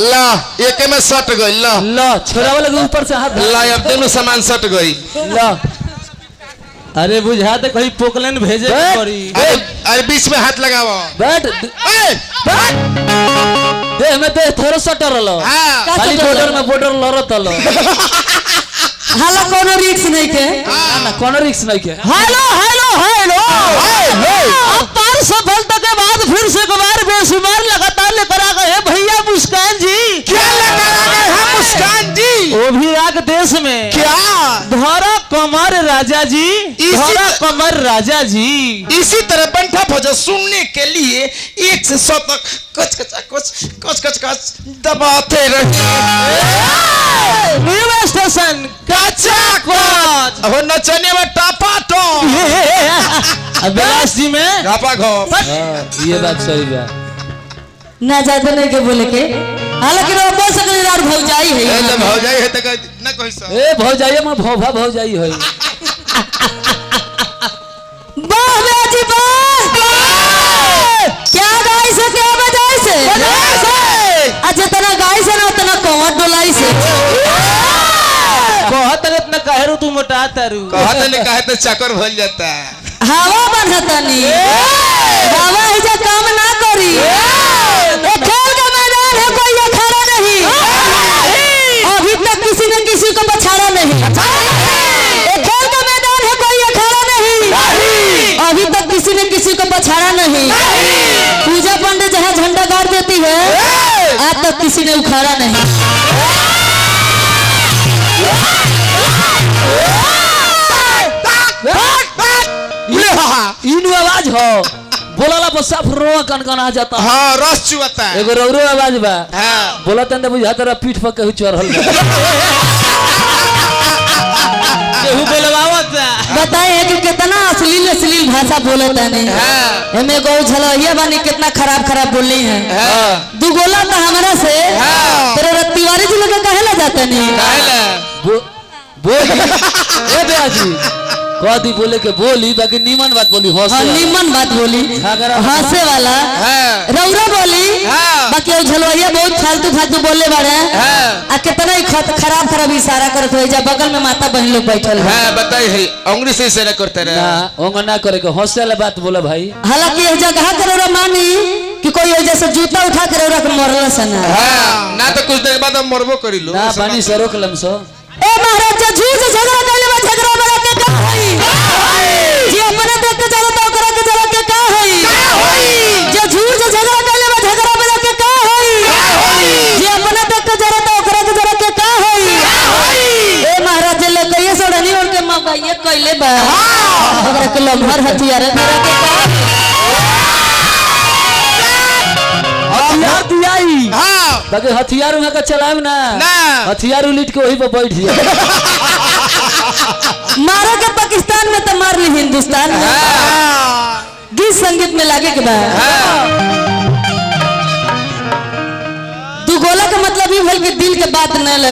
ला एक में सट गई ला ला छोरा वाले के ऊपर से हाथ ला अब दोनों सामान सट गई ला। अरे बुझा दे कहीं पोकलैंड भेजे पड़ी। अरे बीच में हाथ लगाओ बैठ देह में देह थोड़ा सटर लो खाली बॉर्डर लड़त लो। हाला कोनो रिक्स नहीं के ना कोनो रिक्स नहीं के। हेलो हेलो हेलो अब पार सफलता के बाद फिर से एक बार बेशुमार लगातार लेकर आ गए भैया मुस्कान जी। क्या लेकर आ गए हैं मुस्कान जी? वो भी आग देश में क्या धरा कमर राजा जी, धरा कमर राजा जी। इसी तरह बंठा भोजन सुनने के लिए 1 से 100 तक कच दबाते रहिए। न्यू स्टेशन अब नचने में टापा तो अभिलाष जी में घापा घोप। ये बात सही है ना ज्यादा नहीं के बोले के हालांकि वो बोल सकते यार भौजाई है जब भौजाई है तो ना कोई सा ए भौजाई में भौभा भौजाई है। वाह बेटी वाह क्या गाय से क्या बजाई से अच्छा तना गाय से ना उतना कौन डोलाई से कहत रे इतना काहे तू मोटा तारू कहत ने कहे तो चक्कर भल जाता है। हवा बनतनी हवा ही जा काम ना करी ये खेल का मैदान है कोई अखाड़ा नहीं अभी तक किसी ने किसी को पछाड़ा नहीं। ये खेल का मैदान है कोई अखाड़ा नहीं अभी तक किसी ने किसी को पछाड़ा नहीं। पूजा पांडे जहाँ झंडा गाड़ देती है आज तक किसी ने उखाड़ा नहीं। इनु आवाज हो बोलाला पर साफ रोआ कनकना जाता। हाँ रस चुआता है। एगो रौरो आवाज बा हाँ बोला तंदे बुझा तेरा पीठ पर कहू चढ़ल केहू बोलवावत बताए कि कितना अश्लील भाषा बोलता नहीं हमें गौ झलैया बानी कितना खराब बोली है। दू गोला तो हमारा से तेरे तिवारी जी लोग कहे ला जाता नहीं बोल दे जी कदी बोले के बोली बाकी नीमन बात बोली नीमन बात बोली हंसे वाला रौरा बोली बाकी झलवैया बहुत फालतू बोले बारे आ कितना ही खराब इशारा करत हो जा बगल में माता बहन लोग बैठल है। बताइए है अंगुली से इशारा करते रहे ना ओंग ना करे के हंसे वाला बात बोला भाई। हालांकि ये जगह करोरा मानी कि कोई जैसे जूता उठा कर रौरा के मरला सना ना तो कुछ देर बाद हम मरबो करी लो ना पानी से रोक लम सो। ए महाराज झूठ से झगड़ा करले बा झगड़ा बड़ा के का होई जी अपने देख के चलो तो करा के चला के का होई जे झूठ से झगड़ा करले बा झगड़ा बड़ा के का होई जी अपने देख के चलो तो करा के चला के का होई ए महाराज ले कहिए सोड़नी और के मौका ये कइले बा हमरा के लम्हर हथियार मेरा के का हथियार दियाई बाकी हथियार वहां का चलाएम ना हथियार उलीट के वही पे बैठ जा मारा के पाकिस्तान में तो मार ली हिंदुस्तान में गीत संगीत में लागे के बाद दू गोला का मतलब ये भल के दिल के बात न